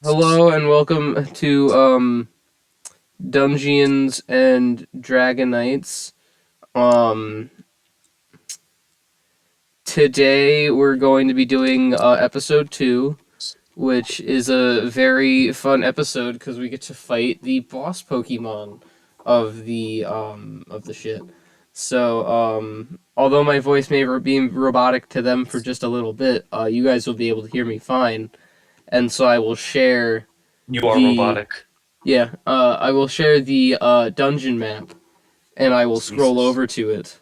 Hello and welcome to Dungeons and Dragonites. Um Today we're going to be doing episode 2, which is a very fun episode because we get to fight the boss Pokemon of the shit. So, although my voice may be robotic to them for just a little bit, you guys will be able to hear me fine, and so I will share You are the robotic. I will share the dungeon map, and I will scroll Jesus. over to it.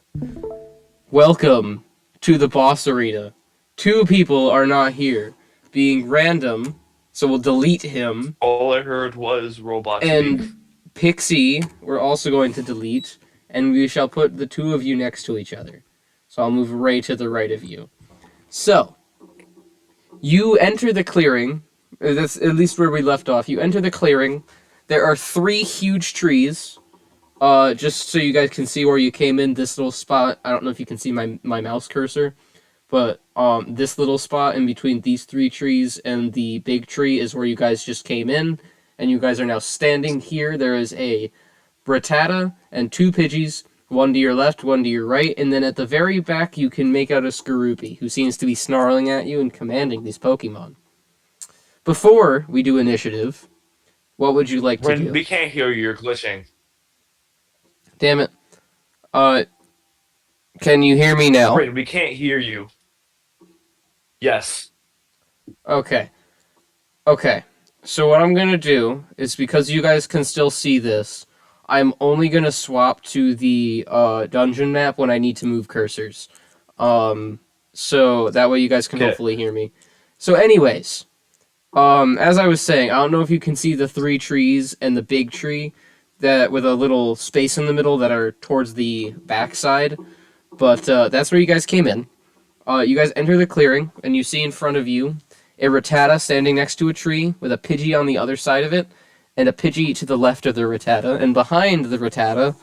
Welcome to the boss arena. Two people are not here, being random, so we'll delete him. All I heard was robot speak. And Pixie, we're also going to delete, and we shall put the two of you next to each other. So I'll move Ray to the right of you. So, you enter the clearing. That's at least where we left off. You enter the clearing. There are three huge trees. Just so you guys can see where you came in, this little spot. I don't know if you can see my mouse cursor, but this little spot in between these three trees and the big tree is where you guys just came in, and you guys are now standing here. There is a Rattata and two Pidgeys, one to your left, one to your right, and then at the very back you can make out a Skorupi, who seems to be snarling at you and commanding these Pokemon. Before we do initiative, what would you like to When do? we can't hear you, you're glitching. Damn it. Uh, can you hear me now? Rin, we can't hear you. Yes. Okay. Okay. So what I'm gonna do is, because you guys can still see this, I'm only gonna swap to the dungeon map when I need to move cursors. So that way you guys can Okay. hopefully hear me. So anyways, as I was saying, I don't know if you can see the three trees and the big tree that with a little space in the middle that are towards the backside, but that's where you guys came in. You guys enter the clearing, and you see in front of you a Rattata standing next to a tree with a Pidgey on the other side of it, and a Pidgey to the left of the Rattata. And behind the Rattata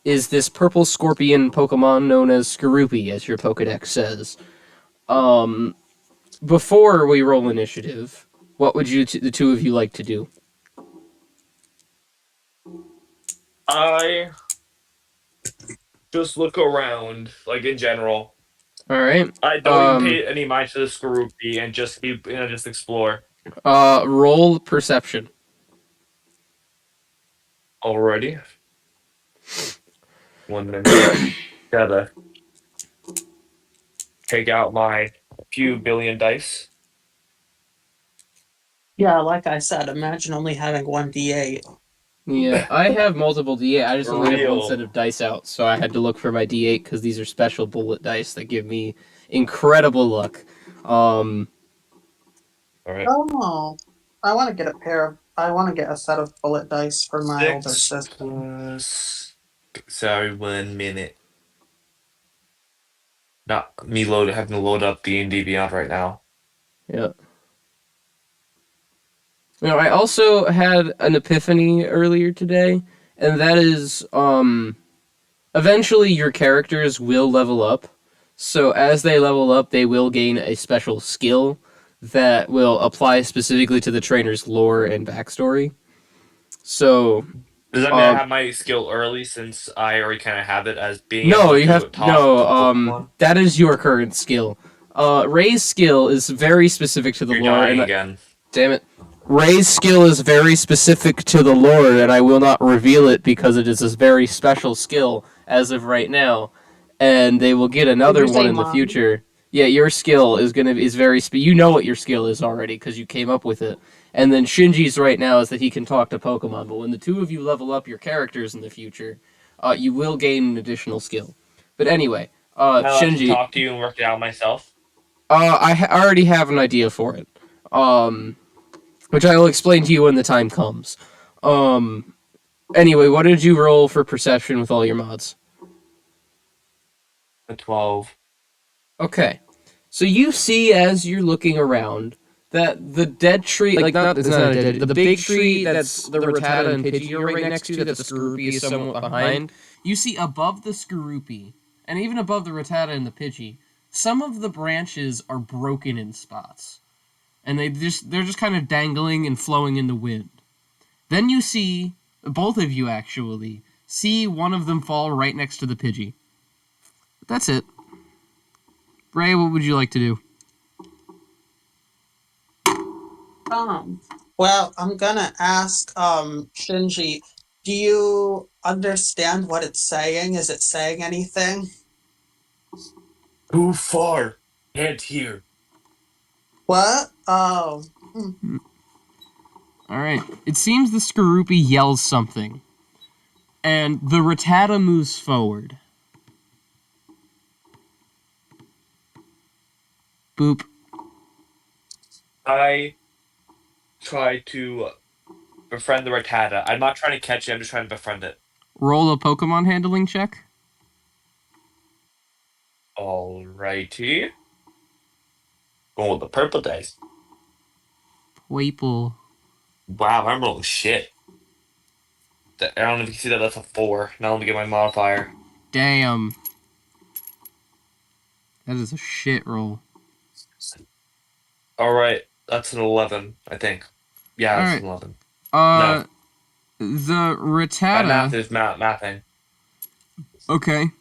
is this purple scorpion Pokemon known as Skorupi, as your Pokedex says. Um, Before we roll initiative, what would the two of you like to do? I just look around, like in general. All right. I don't even pay any mind to the Skorupi and just keep, just explore. Roll perception. Already. 1 minute. Gotta take out my few billion dice. Yeah, like I said, imagine only having one D8. Yeah, I have multiple D8. I just For only have one real. set of dice out, so I had to look for my D8 because these are special bullet dice that give me incredible luck. Um, Alright. Oh, I want to get a set of bullet dice for my older 6 sister. plus. Sorry, 1 minute. Not me having to load up D&D Beyond right now. yeah. I also had an epiphany earlier today, and that is, eventually your characters will level up. So as they level up, they will gain a special skill that will apply specifically to the trainer's lore and backstory. So, Does that mean I um, have my skill early since I already kind of have it as being no, able you to have talk no. to Pokemon? That is your current skill. Ray's skill is very specific to the You're lore, dying and again. damn it, Ray's skill is very specific to the lore, and I will not reveal it because it is a very special skill as of right now, and they will get Did another you one say in the mine? future. Yeah, your skill is very you know what your skill is already because you came up with it. And then Shinji's right now is that he can talk to Pokemon, but when the two of you level up your characters in the future, you will gain an additional skill. But anyway, Am I allowed to Shinji, talk to you and work it out myself? already have an idea for it, um, which I will explain to you when the time comes. Um, anyway, what did you roll for perception with all your mods? A 12. Okay, so you see as you're looking around that the dead tree, like not it's not a dead, the big tree that's the Rattata and Pidgey are right next to, that the Skorupi is somewhat behind. You see above the Skorupi, and even above the Rattata and the Pidgey, some of the branches are broken in spots. and they're just kind of dangling and flowing in the wind. Then you see, both of you actually, see one of them fall right next to the Pidgey. That's it. Ray, what would you like to do? Well, I'm gonna ask Shinji, do you understand what it's saying? Is it saying anything? Too far. Can't hear. What? Oh. Alright. It seems the Skorupi yells something, and the Rattata moves forward. Boop. I try to befriend the Rattata. I'm not trying to catch it, I'm just trying to befriend it. Roll a Pokemon handling check. Alrighty. Going with the purple dice. Purple. Wow, I'm rolling shit. I don't know if you can see that, that's a 4. Now let me get my modifier. Damn. That is a shit roll. Alright, that's an 11, I think. Yeah, that's Alright. an 11. The My Rattata... math is mathing. Okay.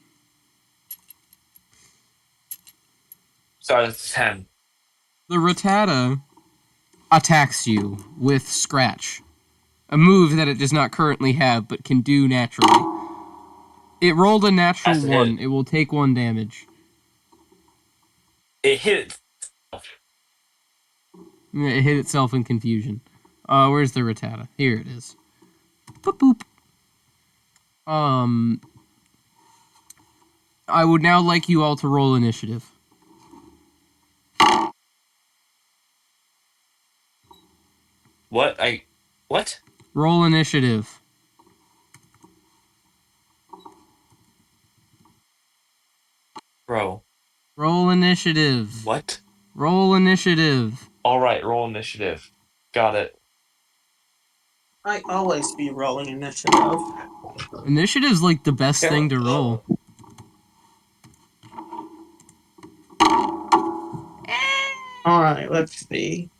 Sorry, that's 10. The Rattata attacks you with Scratch, a move that it does not currently have but can do naturally. It rolled a natural That's a 1. hit. It will take 1 damage. It hit. It hit itself in confusion. Where's the Rattata? Here it is. Boop boop. I would now like you all to roll initiative. What? What? Roll initiative. Bro. Roll initiative. What? Roll initiative. Alright, roll initiative. Got it. I always be rolling initiative. Initiative's like the best Yeah. thing to roll. Alright, let's see.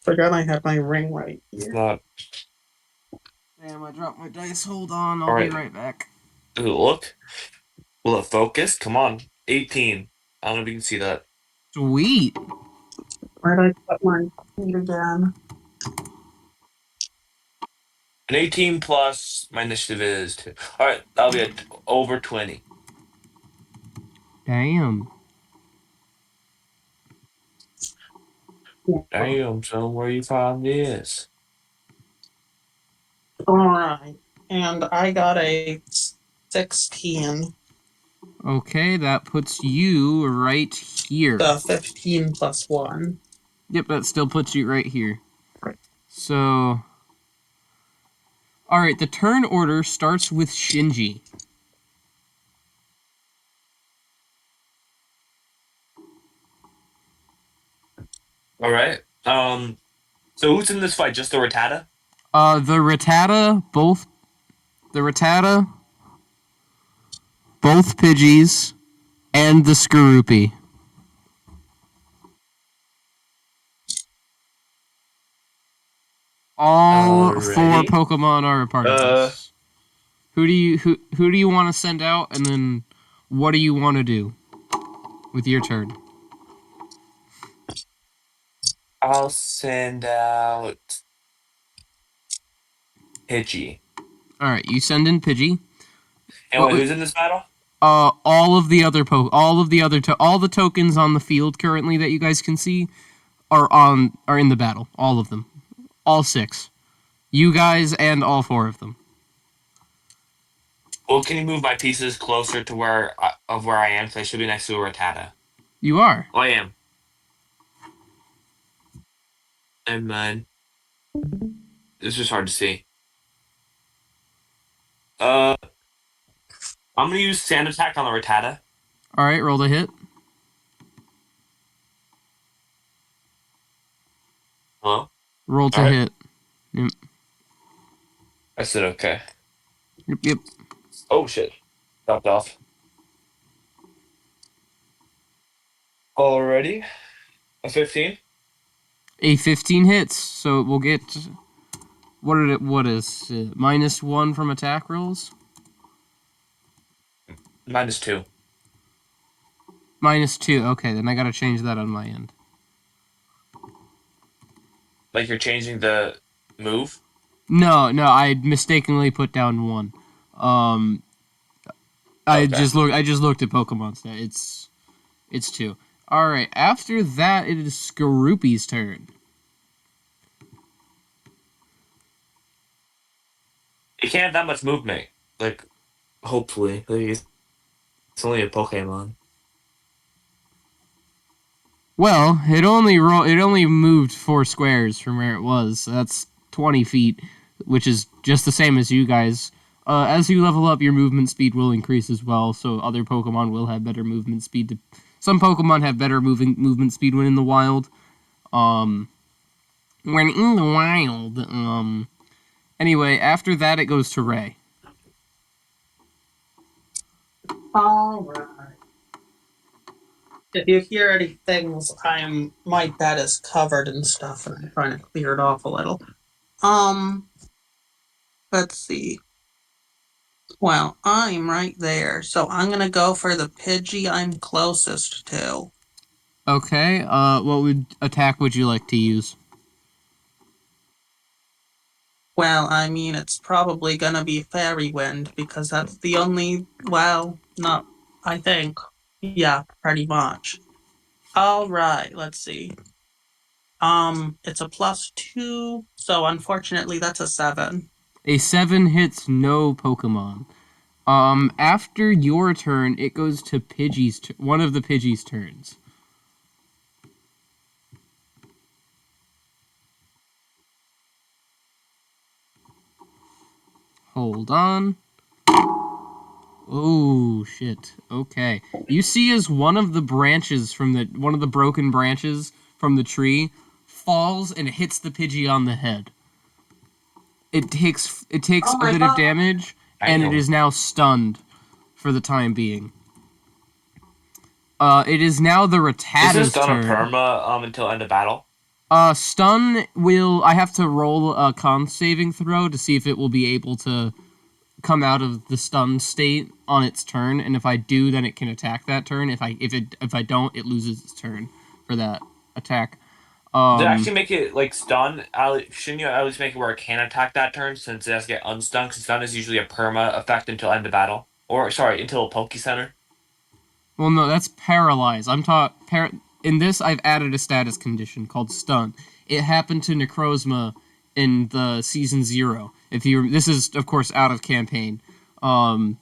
Forgot I had my ring right It's here. not. Damn, I dropped my dice. Hold on, I'll be Alright. right back. Look. Will it focus? Come on. 18. I don't know if you can see that. Sweet. Where'd I put my feet again? An 18 plus my initiative is 2. Alright, that'll be over 20. Damn. Damn, son, where you find this? Alright. And I got a 16. Okay, that puts you right here. The 15 plus 1. Yep, that still puts you right here. So... Alright, the turn order starts with Shinji. Alright. So who's in this fight? Just the Rattata? The Rattata, both Pidgeys, and the Skorupi. All 4 Alrighty. Pokemon are a part of this. Who do you want to send out, and then what do you want to do with your turn? I'll send out Pidgey. Alright, you send in Pidgey. And wait, who's in this battle? All of the other all the tokens on the field currently that you guys can see are in the battle. All of them. All 6. You guys and all 4 of them. Well, can you move my pieces closer to where I am? So I should be next to a Rattata. You are. Oh, I am. And then it's just hard to see. I'm gonna use Sand Attack on the Rattata. Alright, roll the hit. Hello? Roll to Alright. hit. Yep. I said okay. Yep. Oh shit. Dropped off. Already? A 15? A 15 hits, so we'll get... What is it? -1 from attack rolls? -2. -2, okay, then I gotta change that on my end. Like you're changing the move? No, I mistakenly put down 1. I Okay. just looked at Pokemon stat. It's 2. Alright, after that it is Skorupi's turn. It can't have that much movement. Like, hopefully. Like, it's only a Pokemon. Well, it only moved 4 squares from where it was, so that's 20 feet, which is just the same as you guys. As you level up, your movement speed will increase as well, so other Pokemon will have better movement speed. Some Pokemon have better movement speed when in the wild. Anyway, after that it goes to Ray. Alright. If you hear any things, my bed is covered and stuff, and I'm trying to clear it off a little. Let's see. Well, I'm right there, so I'm gonna go for the Pidgey I'm closest to. Okay, what attack would you like to use? Well, I mean, it's probably gonna be Fairy Wind, because that's the only, well, not, I think. Yeah, pretty much. Alright, let's see. It's a +2, so unfortunately that's a 7. A 7 hits no Pokemon. After your turn, it goes to one of the Pidgey's turns. Hold on. Oh, shit. Okay. You see as one of the broken branches from the tree falls and hits the Pidgey on the head. It takes Oh a my bit of god! damage, and it Damn. is now stunned for the time being. It is now the Is Rattata's this done a turn. perma until end of battle? Stun will... I have to roll a con saving throw to see if it will be able to come out of the stun state on its turn, and if I do, then it can attack that turn. If I don't, it loses its turn for that attack. Did it actually make it like stun? Shouldn't you at least make it where it can attack that turn since it has to get unstunned? Because stun is usually a perma effect until end of battle. Or, sorry, until a Poke Center. Well, no, that's paralyzed. In this, I've added a status condition called stun. It happened to Necrozma in the season 0. This is of course out of campaign. In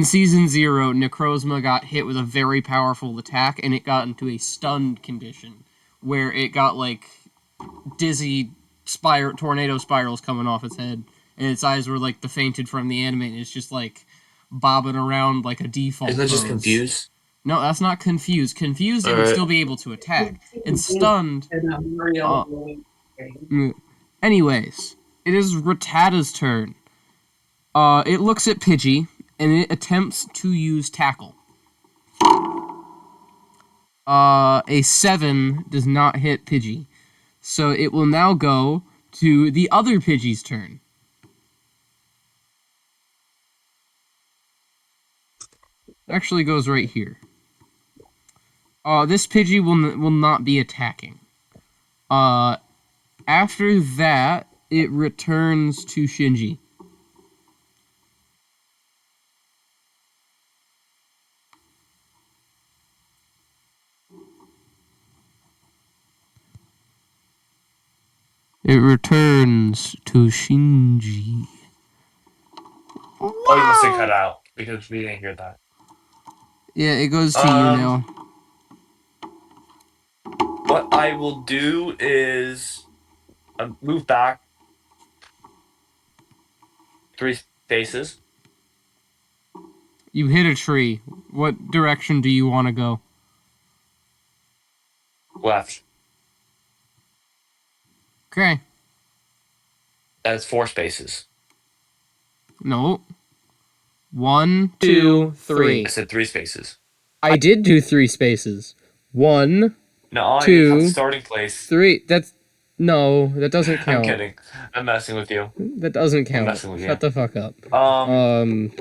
season 0, Necrozma got hit with a very powerful attack, and it got into a stunned condition where it got like dizzy tornado spirals coming off its head, and its eyes were like the fainted from the anime, and it's just like bobbing around like a default Isn't that just pose. confused? No, that's not confused. Confused, it would Alright. still be able to attack. And stunned... In a real game. Anyways, it is Rattata's turn. It looks at Pidgey, and it attempts to use Tackle. A 7 does not hit Pidgey. So it will now go to the other Pidgey's turn. Actually goes right here. This Pidgey will not be attacking. After that, it returns to Shinji. It returns to Shinji. Oh, you must have cut out because we didn't hear that. Yeah, it goes to you now. What I will do is move back 3 spaces. You hit a tree. What direction do you want to go? Left. Okay. That's 4 spaces. No. 1, 2, 3. I said 3 spaces. I did do 3 spaces. 1, No, you have 2, starting place. 3. No, that doesn't count. I'm kidding. I'm messing with you. That doesn't count. I'm messing with Shut you. the fuck up. Um,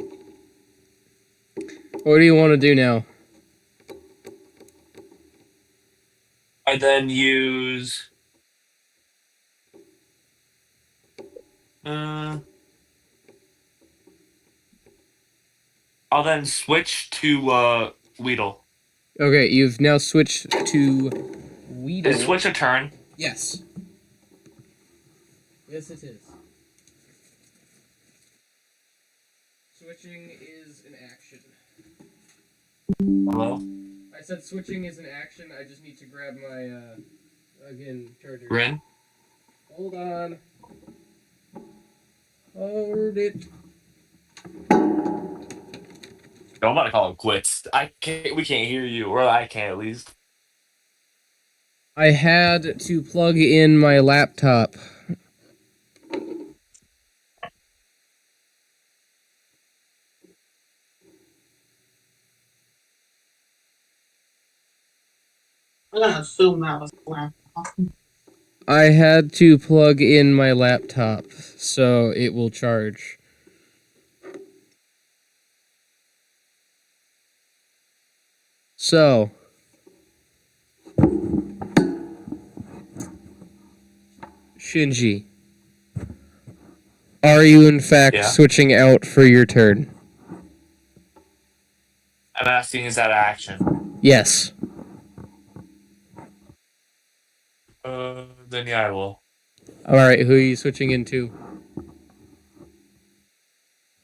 What do you want to do now? I then use. I'll then switch to Weedle. Okay, you've now switched to Weedle. Is switch a turn? Yes. Yes, it is. Switching is an action. Hello? I said switching is an action. I just need to grab my, again, charger. Rin? Hold on. Hold it. No, I'm about to call it quits. We can't hear you, or I can't at least. I had to plug in my laptop. I'm gonna assume that was the laptop. I had to plug in my laptop so it will charge. So, Shinji, are you in fact switching out for your turn? I'm asking, is that an action? Yes. Then yeah, I will. Alright, who are you switching into?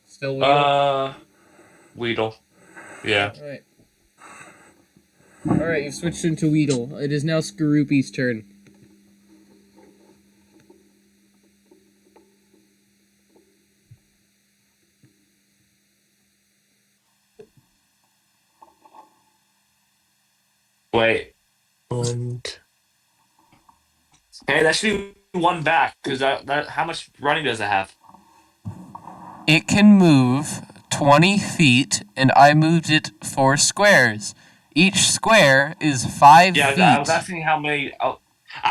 Still Weedle? Weedle. Yeah. Alright. Alright, you've switched into Weedle. It is now Skorupi's turn. Wait. Hey, that should be one back, because that how much running does it have? It can move 20 feet, and I moved it 4 squares. Each square is 5 feet. I was asking how many. I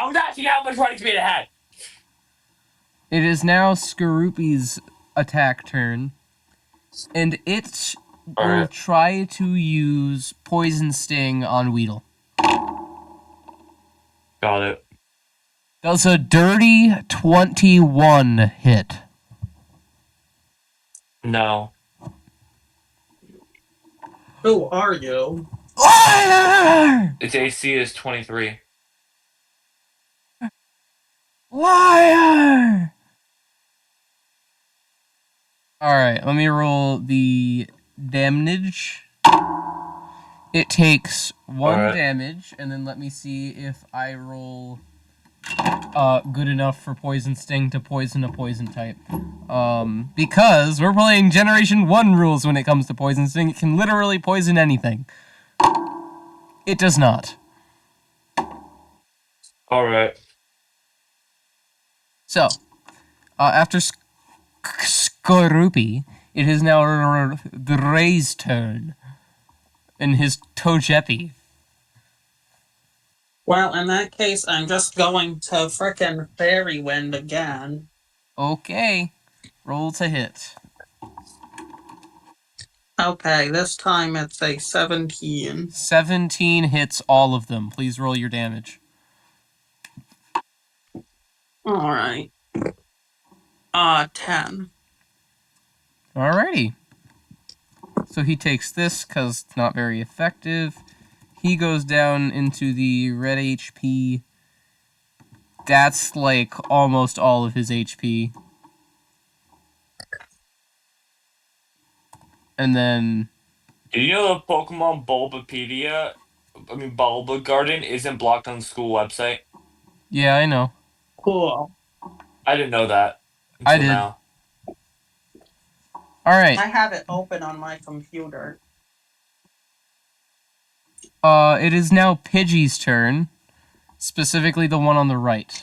was asking how much running speed it had. It is now Skorupi's attack turn, and it will try to use Poison Sting on Weedle. Got it. Does a dirty 21 hit? No. Who are you? Liar! Its AC is 23. Liar! Alright, let me roll the damage. It takes 1 damage, and then let me see if I roll good enough for Poison Sting to poison a poison type. Because we're playing Generation 1 rules when it comes to Poison Sting. It can literally poison anything. It does not. Alright. So, after Skorupi, it is now the Ray's turn. In his Togepi. Well, in that case, I'm just going to frickin' Fairy Wind again. Okay. Roll to hit. Okay, this time it's a 17. 17 hits all of them. Please roll your damage. Alright. 10. Alrighty. So he takes this because it's not very effective. He goes down into the red HP. That's like almost all of his HP. And then... Do you know the Pokemon Bulbapedia, Bulba Garden isn't blocked on the school website? Yeah, I know. Cool. I didn't know that I until did. now. Alright. I have it open on my computer. It is now Pidgey's turn. Specifically the one on the right.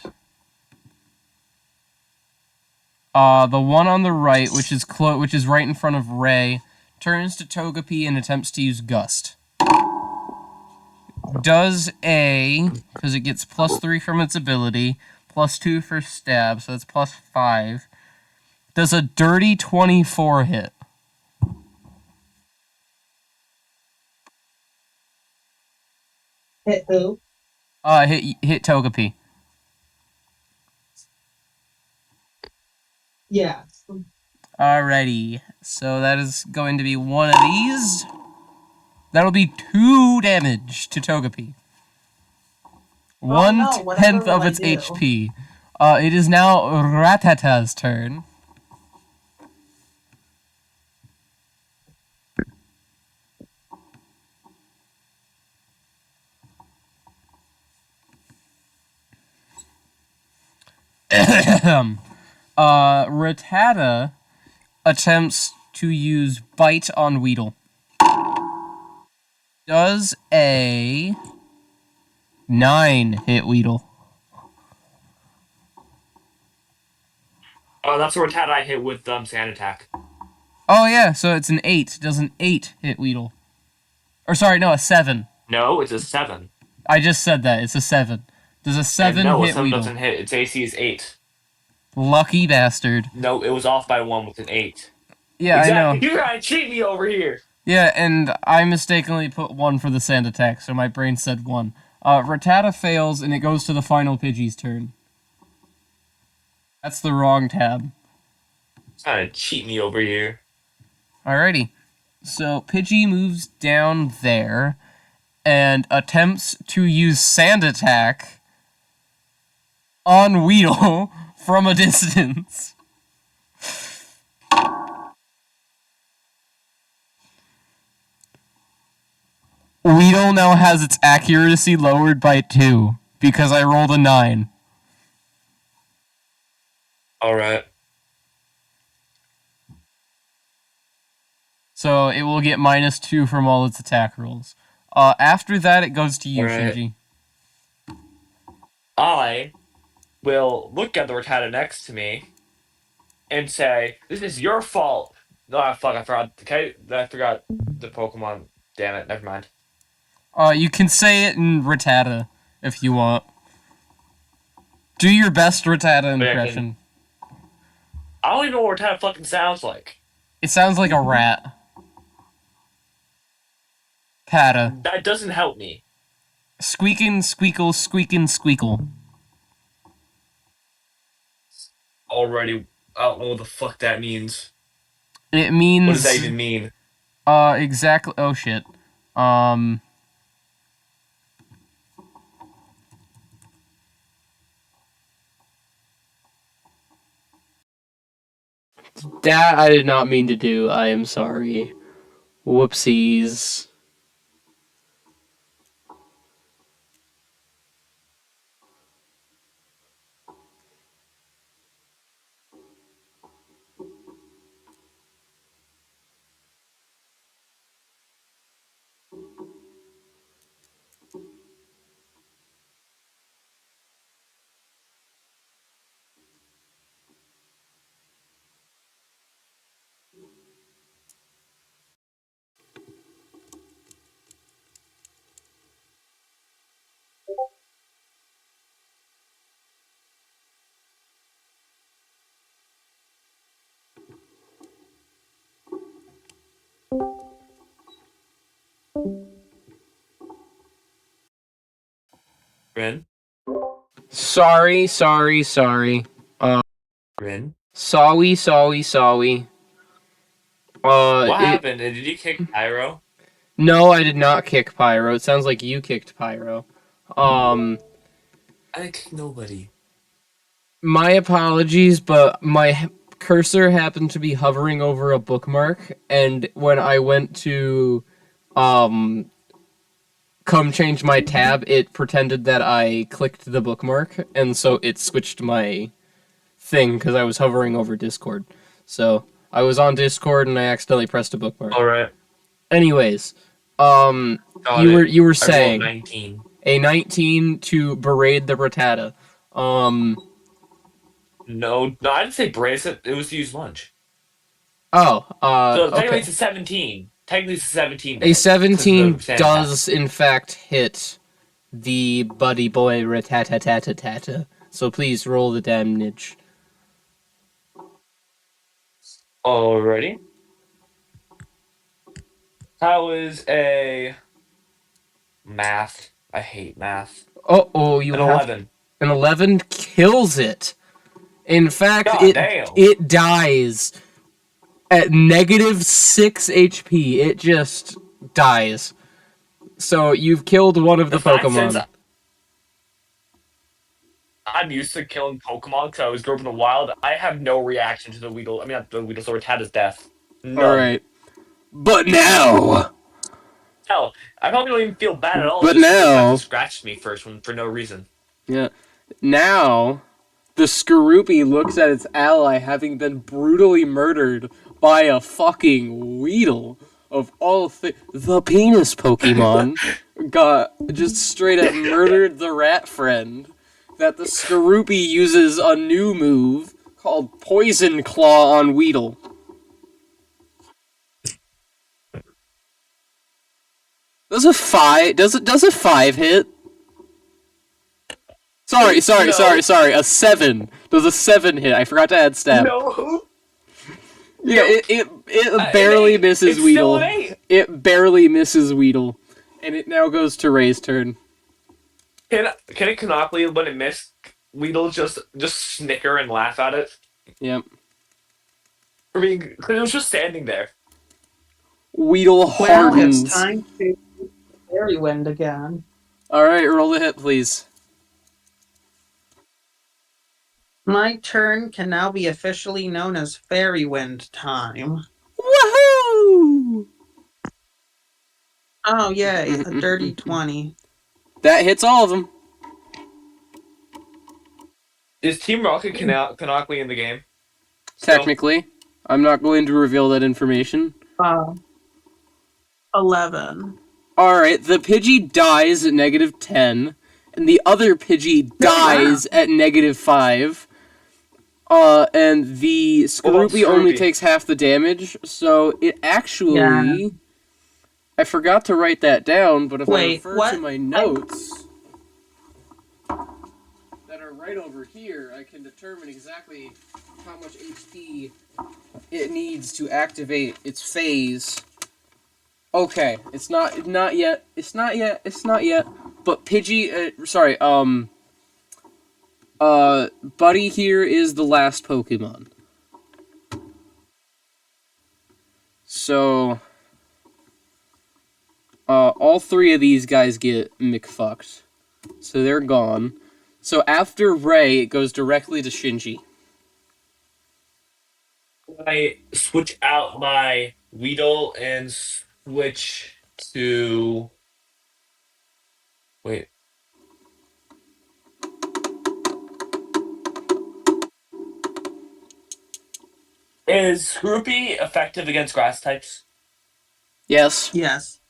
The one on the right, which is right in front of Ray, turns to Togepi and attempts to use Gust. does a, because it gets +3 from its ability, +2 for stab, so that's +5. Does a dirty 24 hit? Hit who? Hit Togepi. Yeah. Alrighty, so that is going to be one of these. That'll be 2 damage to Togepi. One no, whatever tenth will of I its do? HP. It is now Rattata's turn. Rattata attempts to use Bite on Weedle. Does a 9 hit Weedle? Oh, that's where Tad I hit with Sand Attack. Oh yeah, so it's an 8. Does an 8 hit Weedle? Or sorry, no, a 7. No, it's a 7. I just said that. It's a 7. Does a 7 no, hit a 7 Weedle? doesn't hit. Its AC is 8. Lucky bastard. No, it was off by 1 with an 8. Yeah, exactly. I know. You're trying to cheat me over here. Yeah, and I mistakenly put 1 for the sand attack, so my brain said 1. Rattata fails, and it goes to the final Pidgey's turn. That's the wrong tab. Trying to cheat me over here. Alrighty. So Pidgey moves down there and attempts to use Sand Attack on Weedle from a distance. Weedle now has its accuracy lowered by 2 because I rolled a 9. Alright. So it will get -2 from all its attack rolls. After that, it goes to you, Alright. Shinji. I will look at the Rattata next to me and say, "This is your fault." No, fuck, I forgot. Okay, I forgot the Pokemon. Damn it, never mind. You can say it in Rattata if you want. Do your best Rattata impression. I don't even know what Rattata fucking sounds like. It sounds like a rat. Pata. That doesn't help me. Squeakin', squeakle, squeakin', squeakle. Already, I don't know what the fuck that means. It means... What does that even mean? Exactly... Oh, shit. That I did not mean to do. I am sorry. Whoopsies. Rin? Sorry. Rin? Sorry. What happened? Did you kick Pyro? No, I did not kick Pyro. It sounds like you kicked Pyro. I kicked nobody. My apologies, but my cursor happened to be hovering over a bookmark, and when I went to, come change my tab, it pretended that I clicked the bookmark, and so it switched my thing, because I was hovering over Discord. So, I was on Discord, and I accidentally pressed a bookmark. Alright. Anyways, you were saying... I rolled 19. A 19 to berate the Rattata. No, I didn't say brace it. It was to use lunge. Oh, So technically okay. it's a 17. technically it's 17. A 17 Because of the does, in fact, hit the buddy boy Ratatatatata. So please roll the damage. Alrighty. That was a math. I hate math. Oh, you An have 11. an 11 kills it. In fact, God damn. it dies at -6 HP. It just dies. So you've killed one of the fact, since Pokemon. I'm used to killing Pokemon because I was grew up in the wild, I have no reaction to the Weedle. I mean, not the Weedle, so Rattata's death. None. Alright. But now... Hell, I probably don't even feel bad at all. But Just the fact now... it scratched me first for no reason. Yeah. Now, the Skorupi looks at its ally having been brutally murdered by a fucking Weedle of all the penis Pokemon got just straight up murdered the rat friend. That the Skorupi uses a new move called Poison Claw on Weedle. Does a 5 hit? Sorry. A 7. Does a 7 hit? I forgot to add stab. No. Yeah, it barely misses Weedle. It barely misses Weedle. And it now goes to Ray's turn. Can it canonically, when it missed, Weedle just snicker and laugh at it? Yep. For being, because it was just standing there. Weedle Well, hardens. it's time to Fairy Wind again. Alright, roll the hit, please. My turn can now be officially known as Fairy Wind time. Woohoo! Oh, yay, a dirty 20. That hits all of them. Is Team Rocket canonically in the game? Technically. I'm not going to reveal that information. 11. Alright, the Pidgey dies at -10, and the other Pidgey dies at -5. And the Skorupi only takes half the damage, so it actually... Yeah. I forgot to write that down, but if I refer to my notes that are right over here, I can determine exactly how much HP it needs to activate its phase. Okay, it's not yet. But Pidgey, Buddy here is the last Pokemon. So, all three of these guys get McFucked. So they're gone. So after Ray, it goes directly to Shinji. I switch out my Weedle and switch to... Wait. Is Skorupi effective against grass types? Yes. Yes.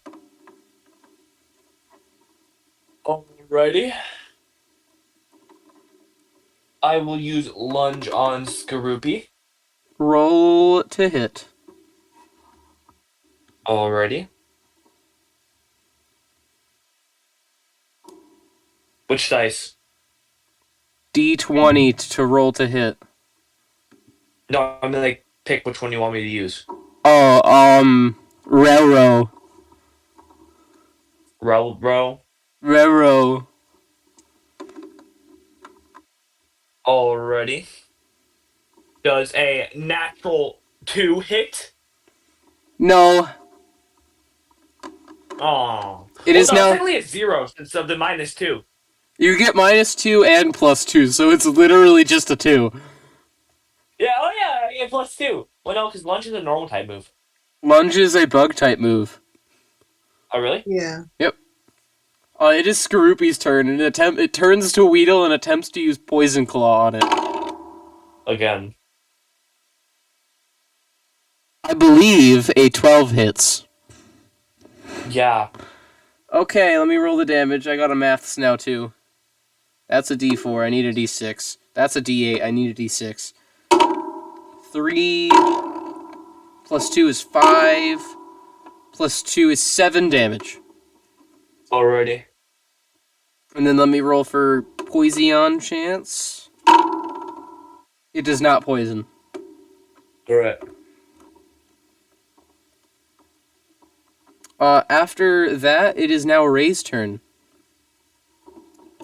Alrighty. I will use Lunge on Skorupi. Roll to hit. Alrighty. Which dice? D20 to roll to hit. No, I'm gonna pick which one you want me to use. Oh, Rero. Rero. Alrighty. Does a natural 2 hit? No. Oh. It is now technically it's 0 since of the -2. You get -2 and +2, so it's literally just a 2. Yeah, +2. Well, no, because Lunge is a normal type move. Lunge is a bug type move. Oh, really? Yeah. Yep. It is Skorupi's turn, and it turns to Weedle and attempts to use Poison Claw on it. Again. I believe a 12 hits. Yeah. Okay, let me roll the damage. I got a maths now, too. That's a D4. I need a D6. That's a D8. I need a D6. 3 + 2 is 5. plus 2 is 7 damage. Already. And then let me roll for Poison chance. It does not poison. Alright. After that, it is now Ray's turn.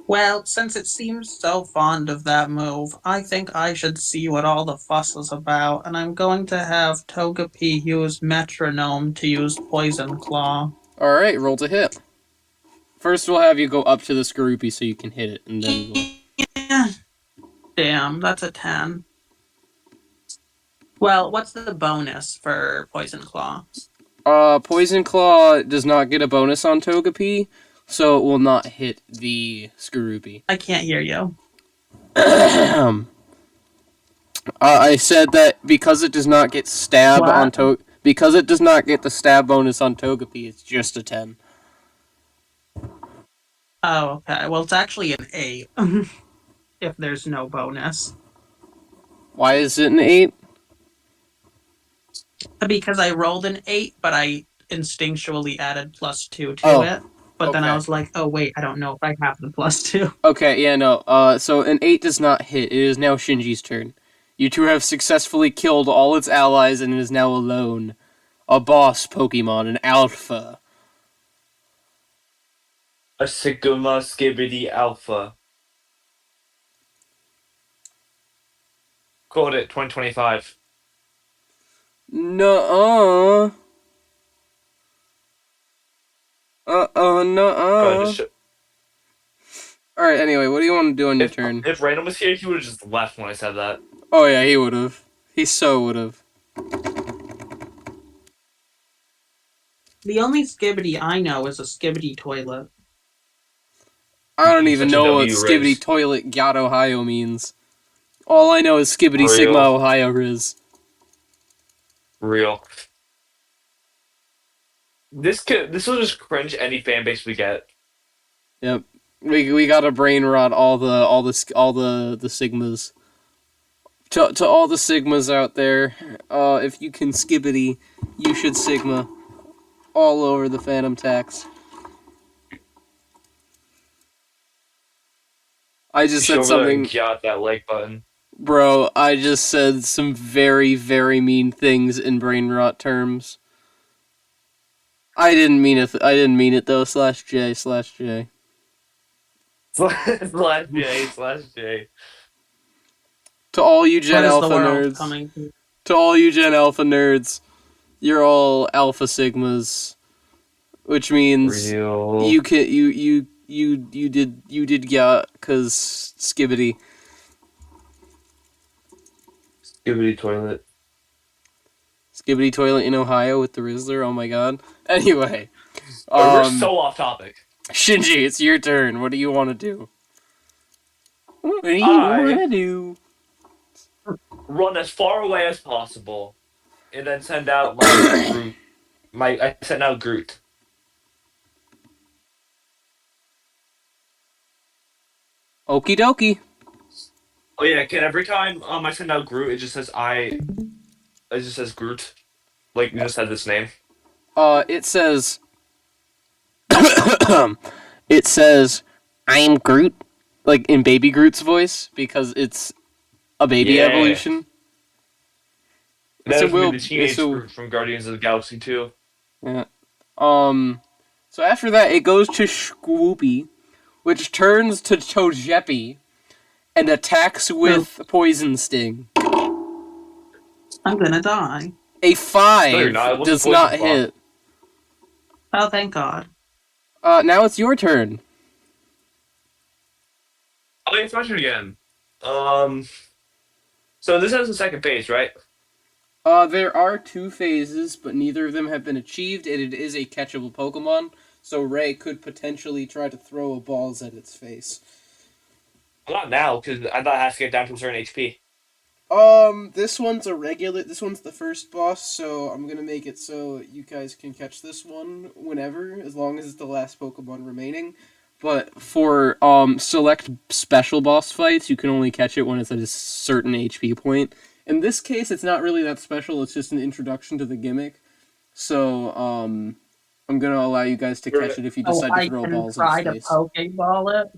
Well, since it seems so fond of that move, I think I should see what all the fuss is about, and I'm going to have Togepi use Metronome to use Poison Claw. Alright, roll to hit. First, we'll have you go up to the Skorupi so you can hit it, and then we'll... Yeah. Damn, that's a 10. Well, what's the bonus for Poison Claw? Poison Claw does not get a bonus on Togepi, so it will not hit the Skorupi. I can't hear you. I said that because it does not get stab on because it does not get the stab bonus on Togepi, it's just a 10. Oh, okay. Well, it's actually an 8. If there's no bonus. Why is it an 8? Because I rolled an 8, but I instinctually added plus 2 to it. But then I was like, oh wait, I don't know if I have the plus 2. Okay, yeah, no. So an 8 does not hit. It is now Shinji's turn. You two have successfully killed all its allies and it is now alone. A boss Pokemon, an alpha. A Sigma Skibidi Alpha. Quote it, 2025. Nuh-uh. Nuh-uh. Alright, anyway, what do you want to do on your turn? If Random was here, he would have just left when I said that. Oh yeah, he would have. He so would have. The only Skibidi I know is a Skibidi toilet. I don't even Such a know what W, Skibidi Riz. Toilet Got Ohio means. All I know is Skibidi Real. Sigma Ohio Riz. Real. This will just cringe any fan base we get. Yep. We gotta brain rot all the Sigmas. To all the Sigmas out there, if you can Skibidi, you should Sigma. All over the Phantom Tax. I just said something. Got that like button. Bro, I just said some very, very mean things in brain rot terms. I didn't mean it. I didn't mean it though. /J. /J. To all you Gen What is Alpha the world nerds. coming to? To all you Gen Alpha nerds, you're all Alpha Sigmas, which means Real. you did yeah, cause Skibidi. Skibidi toilet. Skibidi toilet in Ohio with the Rizzler. Oh my god. Anyway, We're so off topic. Shinji, it's your turn. What do you want to do? What do you want to do? Run as far away as possible, and then send out my Groot. I send out Groot. Okie dokie. Oh yeah, every time I send out Groot, it just says it just says Groot. Like, it just says this name. It says... it says, I'm Groot, like, in Baby Groot's voice, because it's a baby evolution. That would be the teenage Groot from Guardians of the Galaxy 2. Yeah. So after that, it goes to Skorupi, which turns to Togepi, and attacks with Poison Sting. I'm gonna die. A 5 No, you're not. It wasn't does Poison not Claw. hit. Oh, thank God. Now it's your turn. Oh, it's my turn again. So this has a second phase, right? There are 2 phases, but neither of them have been achieved, and it is a catchable Pokemon, so Ray could potentially try to throw a balls at its face. Not now, because I thought it has to get down to a certain HP. This one's this one's the first boss, so I'm gonna make it so you guys can catch this one whenever, as long as it's the last Pokemon remaining. But for, select special boss fights, you can only catch it when it's at a certain HP point. In this case, it's not really that special, it's just an introduction to the gimmick. So, I'm gonna allow you guys to catch it if you decide to I throw can balls in try his to face. Pokeball it.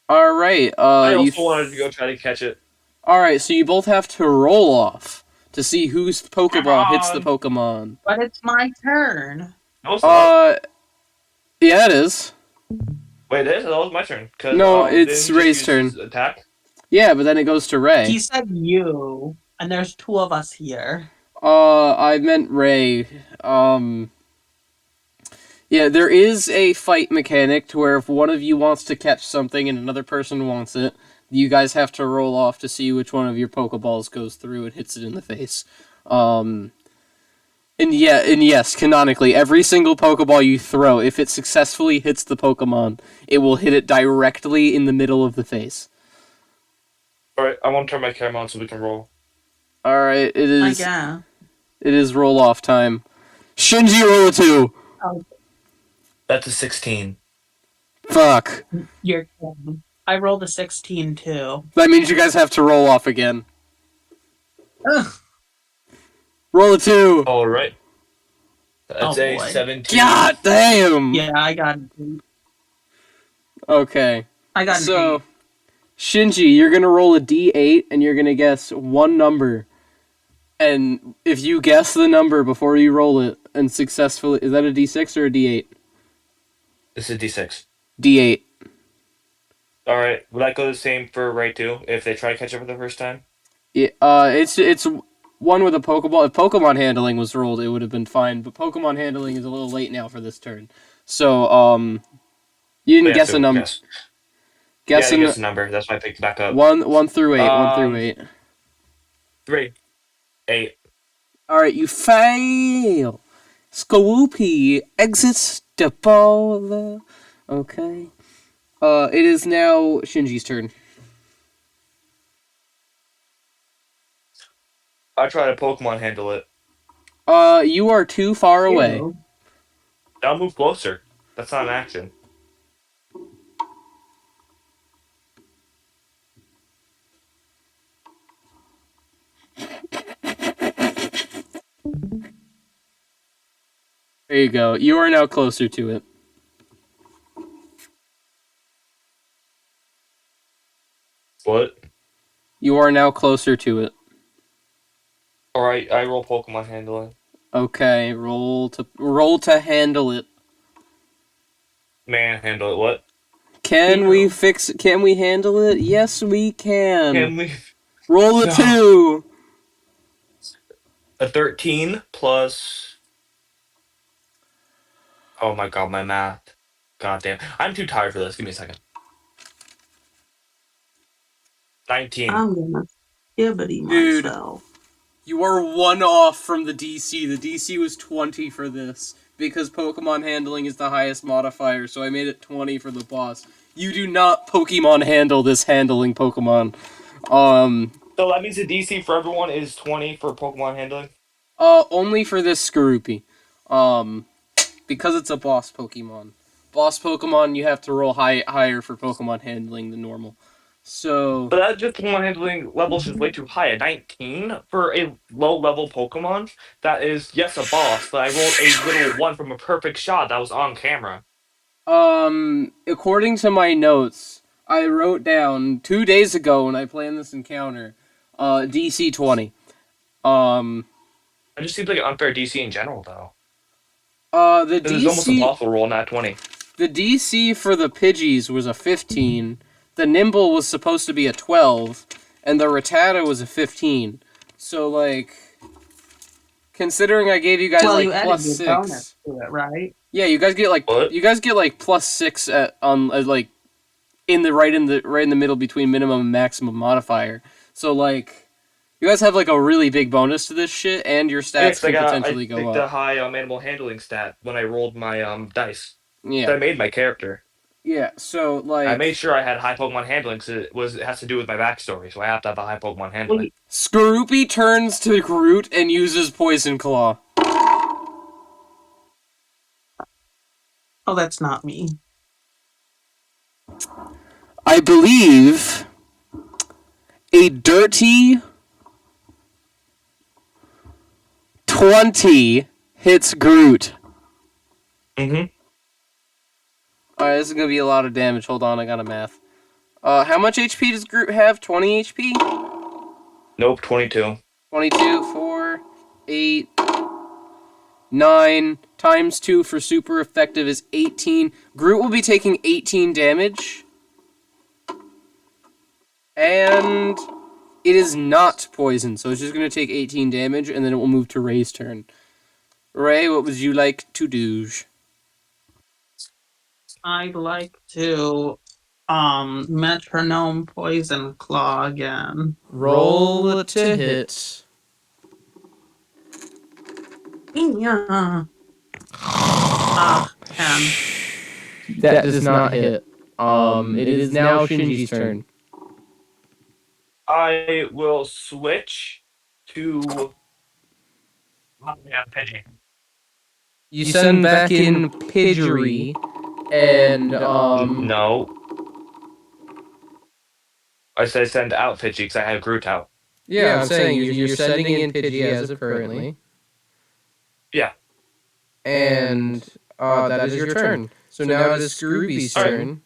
All right. I also wanted to go try to catch it. All right. So you both have to roll off to see whose Come Pokeball hits the on. Pokemon. But it's my turn. No, it's not. Yeah, it is. Wait, that was my turn. Cause, No, didn't it's he just Ray's use turn. his attack? Yeah, but then it goes to Ray. He said you, and there's 2 of us here. I meant Ray. Yeah, there is a fight mechanic to where if one of you wants to catch something and another person wants it, you guys have to roll off to see which one of your Pokeballs goes through and hits it in the face. And yes, canonically, every single Pokeball you throw, if it successfully hits the Pokemon, it will hit it directly in the middle of the face. Alright, I want to turn my camera on so we can roll. Alright, it Yeah. is roll off time. Shinji, roll a 2! Oh, That's a 16. Fuck. your turn. I rolled a 16 too. That means you guys have to roll off again. Ugh. Roll a 2! Alright. That's a boy. 17. God damn! Yeah, I got it. Okay. I got So, an Shinji, you're gonna roll a d8 and you're gonna guess one number. And if you guess the number before you roll it and successfully... Is that a d6 or a d8? This is D6. D8. Alright, would that go the same for Ray too, if they try to catch up for the first time? Yeah, it's one with a Pokeball. If Pokemon handling was rolled, it would have been fine. But Pokemon handling is a little late now for this turn. So, you didn't guess a number. Guess a number. That's why I picked it back up. 1 through 8. 1 through 8. 3. 8. Alright, you fail. Skorupi exits the ball. Okay. It is now Shinji's turn. I try to Pokemon handle it. You are too far away. Ew. I'll move closer. That's not an action. There you go. You are now closer to it. What? You are now closer to it. Alright, I roll Pokemon handling. Okay, roll to handle it. Man, handle it. What? Can we handle it? Yes, we can. Can we? Roll a 2. A 13 plus. Oh my god, my math. God damn. I'm too tired for this. Give me a second. 19. I'm gonna skibbity Dude. myself. You are 1 off from the DC. The DC was 20 for this because Pokemon handling is the highest modifier, so I made it 20 for the boss. You do not Pokemon handle this handling Pokemon. So that means the DC for everyone is 20 for Pokemon handling? Only for this Skorupi. Because it's a boss Pokemon. Boss Pokemon, you have to roll higher for Pokemon handling than normal. So... But that just Pokemon handling levels is way too high. A 19 for a low-level Pokemon? That is, yes, a boss, but I rolled a little 1 from a perfect shot that was on camera. According to my notes, I wrote down 2 days ago when I planned this encounter, DC 20. It just seems like an unfair DC in general, though. The DC... It's almost impossible to roll nat 20. The DC for the Pidgeys was a 15, the Nimble was supposed to be a 12, and the Rattata was a 15. So, like, considering I gave you guys, Well, like, you added plus your 6. bonus to it, right? Yeah, you guys get, like, What? plus 6 like, in the middle between minimum and maximum modifier. So, like, you guys have, like, a really big bonus to this shit, and your stats can potentially go I picked up. a high animal handling stat when I rolled my dice. Yeah. So I made my character. Yeah, so, like... I made sure I had high Pokemon handling because it has to do with my backstory, so I have to have a high Pokemon handling. Wait. Skorupi turns to Groot and uses Poison Claw. Oh, that's not me. I believe a dirty 20 hits Groot. Mm-hmm. Alright, this is gonna be a lot of damage. Hold on, I got a math. How much HP does Groot have? 20 HP? Nope, 22. 22, 4, 8, 9, times 2 for super effective is 18. Groot will be taking 18 damage. And it is not poison, so it's just going to take 18 damage, and then it will move to Ray's turn. Ray, what would you like to do? I'd like to metronome poison claw again. Roll to hit. Yeah. 10. That does not hit. It is now Shinji's turn. I will switch to. Oh, yeah, Pidgey. You send back in Pidgery, and No. I said send out Pidgey because I had Groot out. Yeah, I'm saying you're sending in Pidgey as of currently. Yeah. And that is your turn. So now it is Skorupi's turn.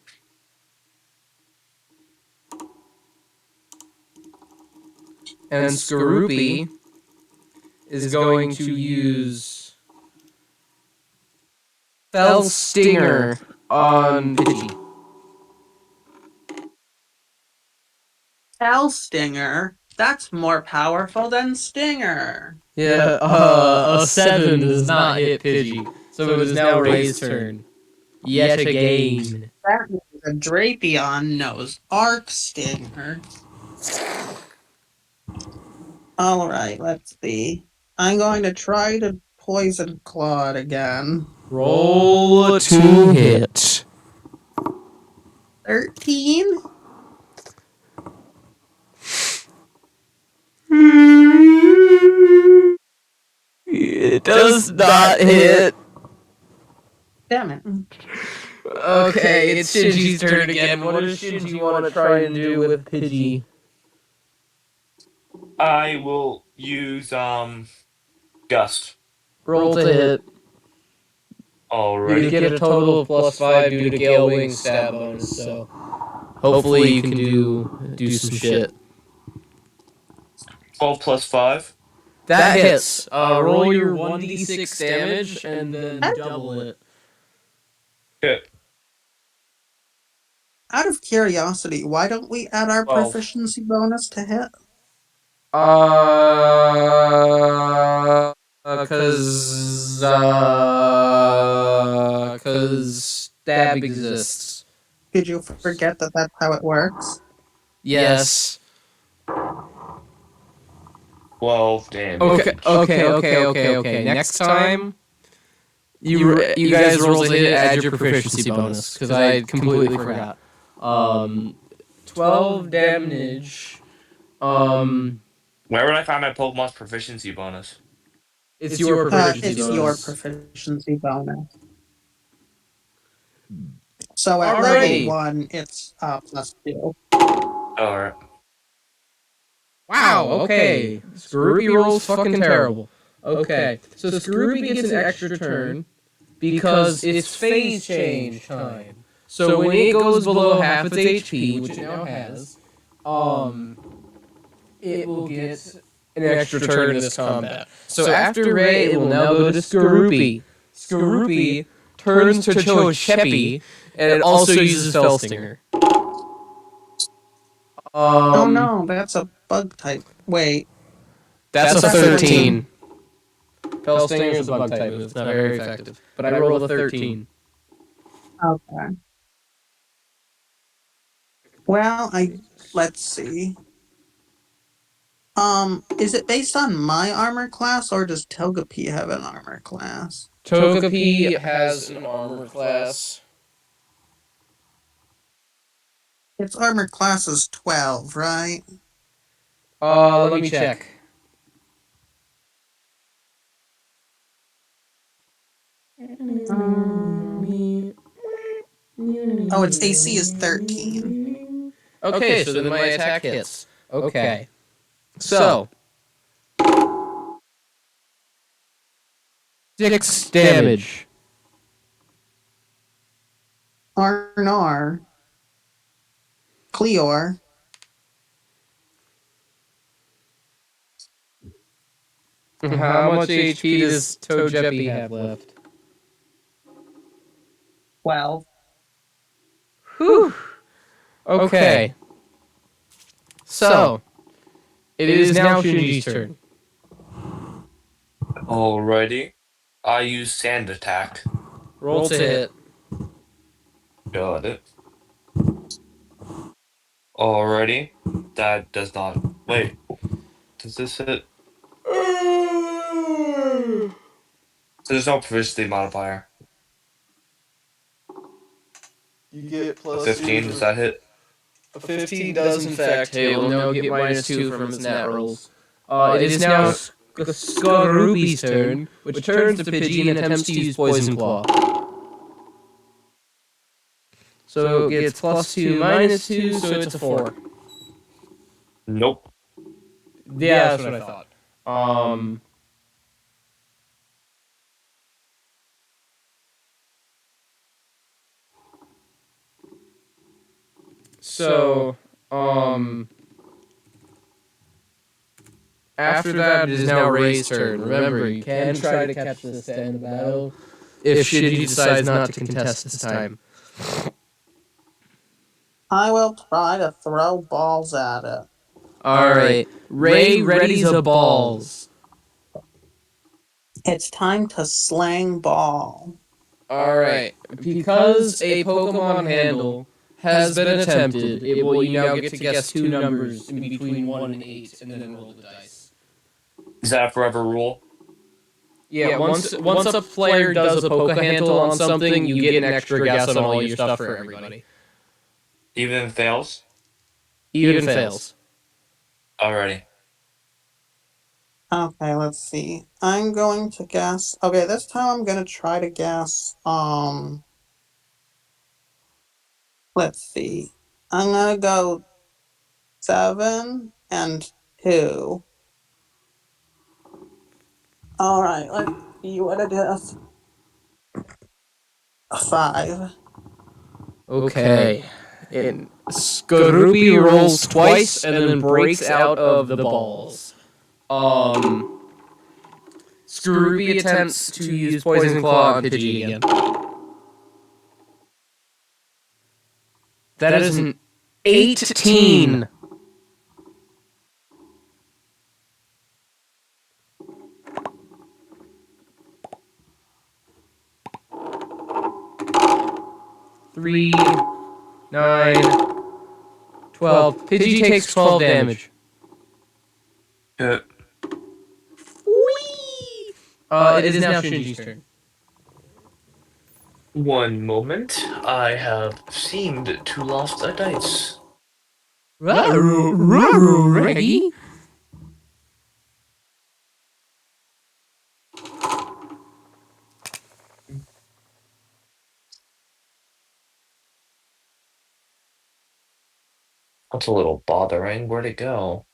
And Skorupi is going to use Fell Stinger on Pidgey. Fell Stinger? That's more powerful than Stinger. Yeah, a 7 does not hit Pidgey. So it is now Ray's turn. Yet again. That means a Drapion knows Arc Stinger. Alright, let's see. I'm going to try to Poison Claw again. Roll to hit. 13? It does not hit. Damn it. Okay, it's Shinji's turn again. What does Shinji want to try and do with Pidgey? I will use Gust. Roll to hit. Alright. You get a total of +5 due to Gale Wing stab bonus, so hopefully you can do some shit. 12 plus 5. That hits. Roll your 1d6 damage and then double it. Okay. Out of curiosity, why don't we add our 12. proficiency bonus to hit? Cause stab exists. Did you forget that that's how it works? Yes. 12 damage. Okay. Next time, you guys roll to hit, add your proficiency bonus, because I completely forgot. 12 damage. Where would I find my Pokemon's proficiency bonus? It's your proficiency It's bonus. your proficiency bonus. So at Alrighty. level 1, it's +2. Alright. Wow, okay. Skorupi rolls fucking terrible. Okay, so Skorupi gets an extra turn because it's phase change time. So when it goes below half its HP, which it now has, it will get an extra turn in this combat. So after Ray, it will now go to Skorupi. Skorupi turns to Chochepi, and it also uses Fell Stinger. Oh no, that's a bug type. Wait. That's a 13. Fell Stinger is a bug type move. It's not very effective. But I rolled a 13. Okay. Well, let's see. Is it based on my armor class, or does Togepi have an armor class? Togepi has an armor class. Its armor class is 12, right? Let me check. Oh, its AC is 13. Okay, so then my attack hits. Okay. So 6 damage. Arnar. Cleor. How much HP does Togepi have left? 12. Whew. Okay. So, it is now Shinji's turn. Alrighty. I use Sand Attack. Roll to hit. Got it. Alrighty. That does not. Wait. Does this hit? So there's no proficiency modifier. You get A plus 15, does that hit? A 15 does in fact hit. He'll now get -2 from his nat rolls. It is now Skorupi's turn, which turns to Pidgey and attempts to use Poison Claw. So it gets +2, -2, so it's a 4. Nope. Yeah, that's what I thought. So, after that, it is now Ray's turn. Remember, you can try to catch this to end the battle if Shinji decides not to contest this time. I will try to throw balls at it. Alright, Ray readies the balls. It's time to slang ball. Alright, because a Pokemon handle has been attempted, you now get to guess 2 numbers in between 1 and 8, and then roll the dice. Is that a forever rule? Yeah, once a player does a Poke handle on something, you get an extra guess on all your stuff for everybody. Even if it fails? Even fails. Alrighty. Okay, let's see. I'm going to guess. Okay, this time I'm gonna try to guess. Let's see. I'm gonna go 7 and 2. All right, let's see what it is. 5. Okay. And Skorupi rolls twice and then breaks out of the balls. Skorupi attempts to use Poison Claw on Pidgey again. That is an 18. Three, 9, 12. Pidgey takes 12 damage. Hit. It is now Shinji's turn. One moment. I have seemed to lost a dice. Reggie? That's a little bothering. Where'd it go?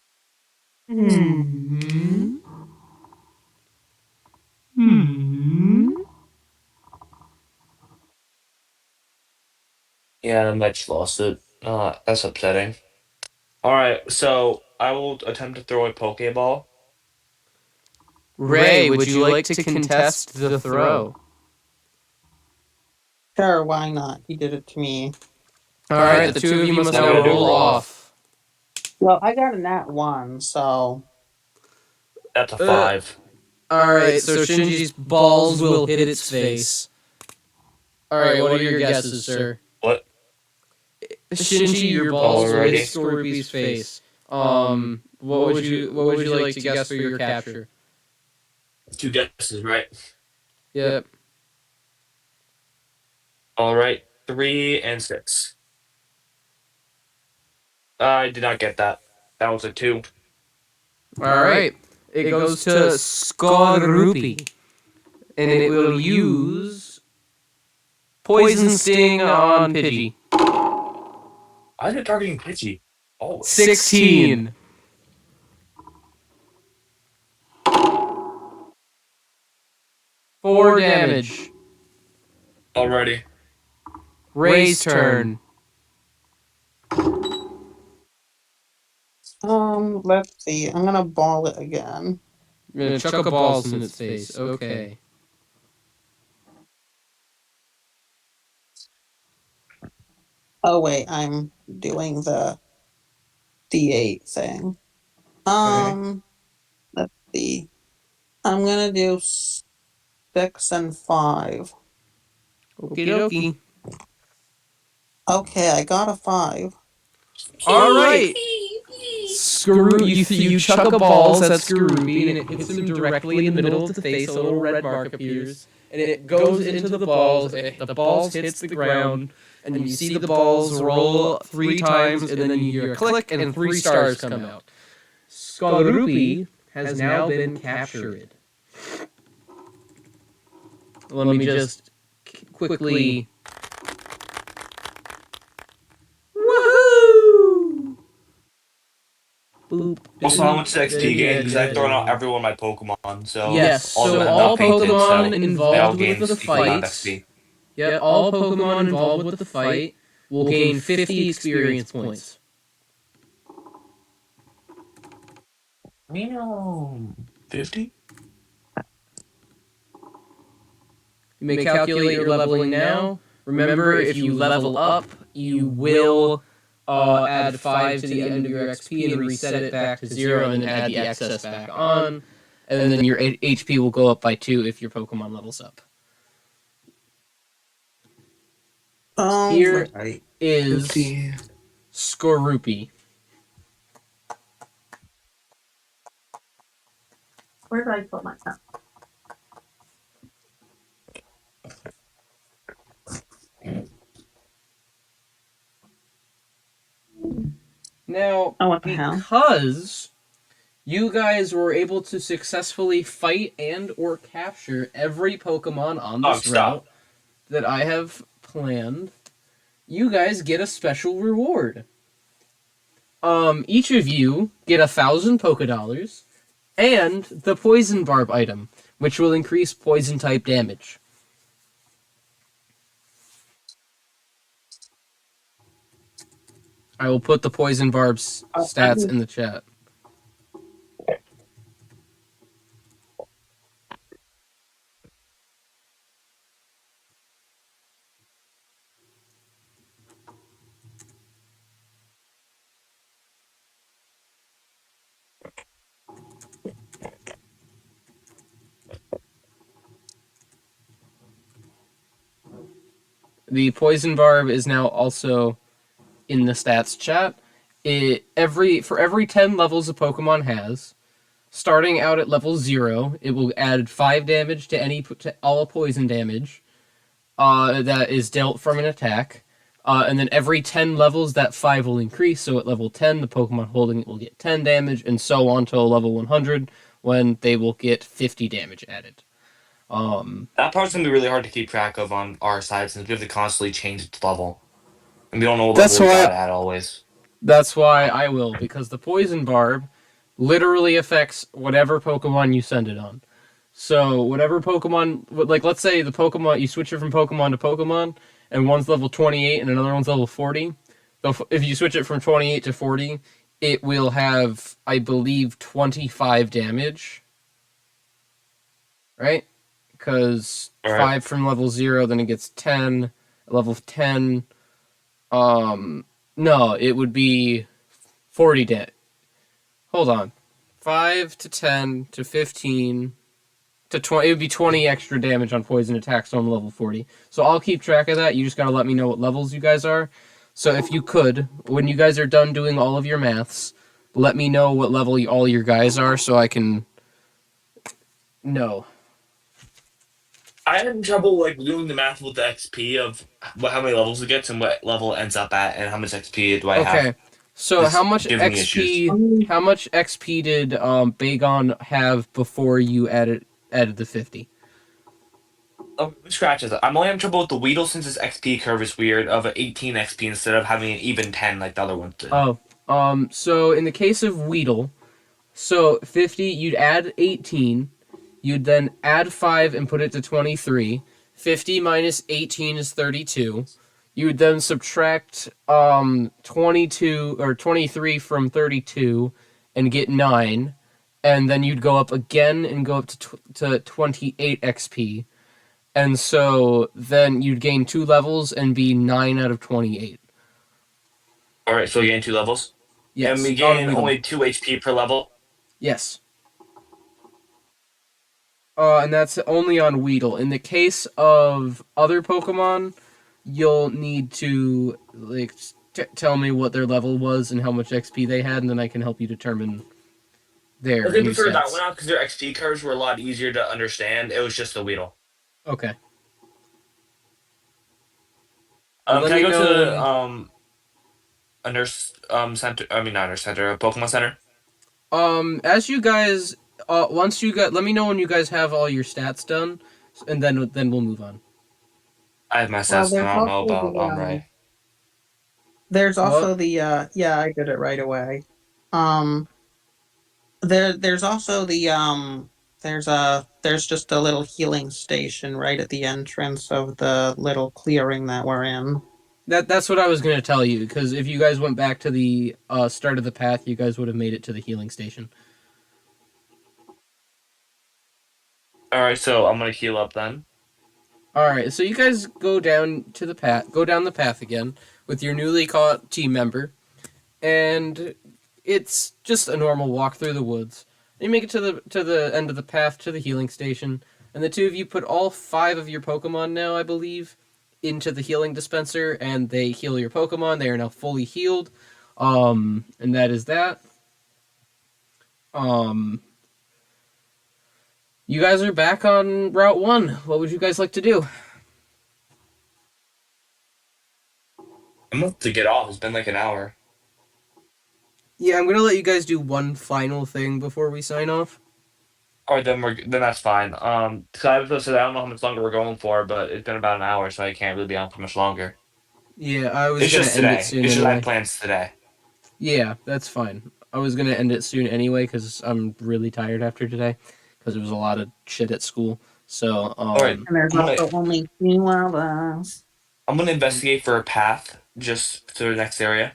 Yeah, I much lost it. That's upsetting. Alright, so I will attempt to throw a Pokeball. Ray, would you like to contest the throw? Sure, why not? He did it to me. Alright, the two of you must now roll off. Well, I got a nat 1, so. That's a 5. Alright, so Shinji's balls will hit its face. Alright, what are your guesses, sir? What? Shinji, your balls will hit Alrighty. Skorupi's face. What would you like to guess for your capture? 2 guesses, right? Yep. Alright, 3 and 6. I did not get that. That was a 2. Alright. It goes to Skorupi. And it will use Poison Sting on Pidgey. Why is it targeting Pidgey? Oh, 16. 4 damage. already. Ray's turn. Let's see. I'm gonna ball it again. You're gonna chuck a balls in its face. Okay. Oh wait, I'm doing the D8 thing. Let's see. I'm gonna do 6 and 5. Okie dokie. Okay, I got a 5. All right. You chuck a balls at Skorupi, and it hits him directly in the middle of the face. A little red mark appears, and it goes into the balls. The balls hits the ground, and you see the balls roll 3 times, and then you hear a click, and 3 stars come out. Skorupi has now been captured. Let me just quickly. Woohoo! Boop. Also, how much is XP gain? Because I've thrown out every one of my Pokemon, so yes, so all Pokemon involved with the fight. Yeah, all Pokemon involved with the fight will gain 50 experience points. 50? You may calculate your leveling now. Remember, if you level up, you will add 5 to the end of your XP and reset it back to 0, and then add the excess back on. And then your HP will go up by 2 if your Pokemon levels up. Here is Skorupi. Where did I put my pen? Now, Oh, what the hell? because you guys were able to successfully fight and or capture every Pokemon on this route that I have planned, you guys get a special reward. Each of you get 1,000 Pokédollars and the Poison Barb item, which will increase poison type damage. I will put the Poison Barb's stats in the chat. The Poison Barb is now also in the stats chat. For every 10 levels a Pokemon has, starting out at level 0, it will add 5 damage to all poison damage that is dealt from an attack. And then every 10 levels, that 5 will increase. So at level 10, the Pokemon holding it will get 10 damage, and so on till level 100, when they will get 50 damage added. That part's going to be really hard to keep track of on our side, since we have to constantly change its level. And we don't know what level we got at always. That's why I will, because the Poison Barb literally affects whatever Pokemon you send it on. So whatever Pokemon, like let's say the Pokemon, you switch it from Pokemon to Pokemon, and one's level 28 and another one's level 40. If you switch it from 28 to 40, it will have, I believe, 25 damage. Right? Because 5 from level 0, then it gets 10. Level 10, no, it would be 40 damage. Hold on. 5 to 10 to 15 to 20. It would be 20 extra damage on poison attacks on level 40. So I'll keep track of that. You just gotta let me know what levels you guys are. So if you could, when you guys are done doing all of your maths, let me know what level all your guys are so I can know. I had trouble doing the math with the XP of how many levels it gets and what level it ends up at, and how much XP do I have. Okay, so how much XP did Bagon have before you added the 50? Oh, scratches. I'm only having trouble with the Weedle since its XP curve is weird of 18 XP instead of having an even 10 like the other ones did. So in the case of Weedle, so 50, you'd add 18. You'd then add 5 and put it to 23. 50 minus 18 is 32. You would then subtract 22 or 23 from 32 and get 9. And then you'd go up again and go up to 28 XP. And so then you'd gain 2 levels and be 9 out of 28. All right, so we gain 2 levels. Yes. And we on gain Weedle. only 2 HP per level. Yes. And that's only on Weedle. In the case of other Pokemon, you'll need to tell me what their level was and how much XP they had, and then I can help you determine their Okay, new we figured that stats. one out because their XP curves were a lot easier to understand. It was just the Weedle. Okay. Can I go to a nurse center? I mean, not nurse center, a Pokemon center. As you guys, once you got, let me know when you guys have all your stats done, and then we'll move on. I have my Well, stats, and I don't know about Ray. there's also What? the yeah, I did it right away. There's also the there's just a little healing station right at the entrance of the little clearing that we're in. That's what I was gonna tell you, because if you guys went back to the start of the path, you guys would have made it to the healing station. All right, so I'm gonna heal up then. All right, so you guys go down the path again with your newly caught team member, and it's just a normal walk through the woods. You make it to the end of the path to the healing station, and the two of you put all 5 of your Pokemon now, I believe, into the healing dispenser, and they heal your Pokemon. They are now fully healed, and that is that. You guys are back on Route 1. What would you guys like to do? I'm about to get off. It's been like an hour. Yeah, I'm gonna let you guys do one final thing before we sign off. All right, then that's fine. So I don't know how much longer we're going for, but it's been about an hour, so I can't really be on for much longer. Yeah, I was It's gonna just end it today. soon It's just I anyway. have plans today. Yeah, that's fine. I was gonna end it soon anyway because I'm really tired after today because there was a lot of shit at school. So, All right, And there's also only 2 levels. I'm gonna investigate for a path just to the next area.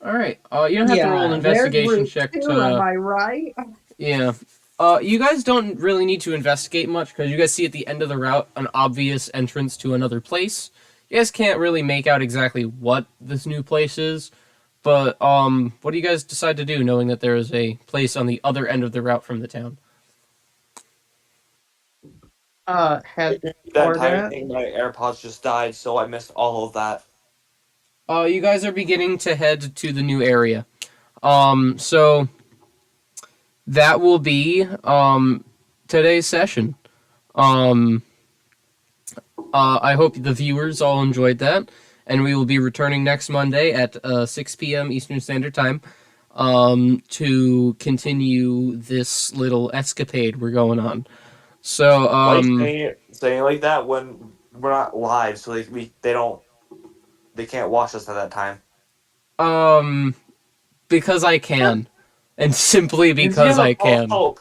all right. You don't have to roll an Yeah, there's investigation Route check 2, am to. I right? Yeah. You guys don't really need to investigate much because you guys see at the end of the route an obvious entrance to another place. You guys can't really make out exactly what this new place is, but what do you guys decide to do, knowing that there is a place on the other end of the route from the town? Head That toward entire it. thing, my AirPods just died, so I missed all of that. You guys are beginning to head to the new area. So that will be today's session. I hope the viewers all enjoyed that, and we will be returning next Monday at 6 p.m. Eastern Standard Time to continue this little escapade we're going on. So, Why are you saying it like that when we're not live, so they can't watch us at that time. because I can, and simply You're giving because them I false can. hope.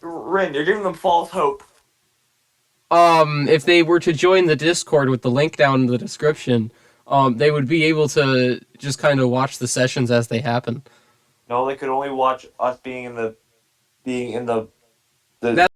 Rin, you're giving them false hope. If they were to join the Discord with the link down in the description, they would be able to just kind of watch the sessions as they happen. No, they could only watch us being in the